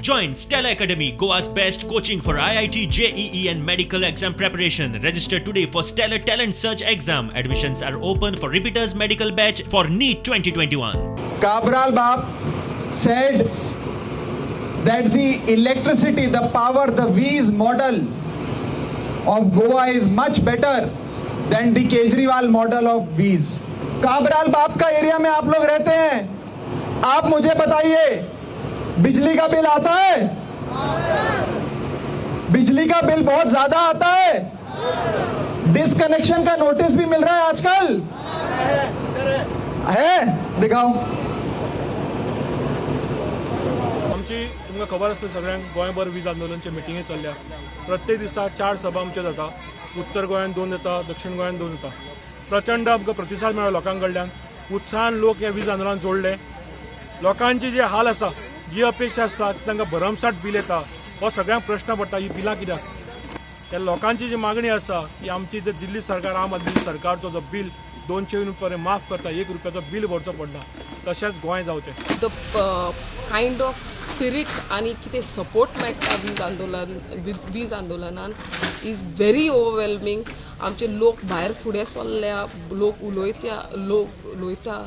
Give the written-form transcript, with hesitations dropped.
Join Stella Academy, Goa's best coaching for IIT, JEE and medical exam preparation. Register today for Stellar Talent Search exam. Admissions are open for repeaters medical batch for NEET 2021. Cabral Bab said that the electricity, the power, the V's model of Goa is much better than the Kejriwal model of V's. Cabral बाप का area में आप लोग रहते हैं, आप मुझे बताइए बिजली का बिल आता है? बिजली का बिल बहुत ज्यादा आता है, डिसकनेक्शन का नोटिस भी मिल रहा है आजकल है, दिखाओ. आमची तुमकां खबर आसता सगळ्यांक गोंयभर वीज आंदोलनाचे मिटिंगे चल्ल्या. प्रत्येक दिसा 4 सभा आमच्यो जाता. उत्तर गोंयान 2 जाता, दक्षिण गोंयान 2 जाता. प्रचंड आमकां प्रतिसाद मेळ्ळो लोकां कडल्यान. उत्साहान लोक ह्या वीज आंदोलनात जोडले. लोकांची जे हाल आसा, जी अपेक्षा आसता तांकां भरमसाट बील येता, हो सगळ्यांक प्रश्न पडटा ही बिलां कित्याक. त्या लोकांची जी मागणी आसा की आमची जे दिल्ली सरकार आम आदमी सरकारचो जो बिल 200 युनिट पर्यंत माफ करता, 1 रुपयाचो बिल भरचो पडना, तशेंच गोंय जावचें. द कायंड ऑफ स्पिरीट आनी कितें सपोर्ट मेळटा वीज आंदोलनान इज व्हेरी ओवरवेलमींग. आमचे लोक भायर फुडें सरल्या, लोक उलयता.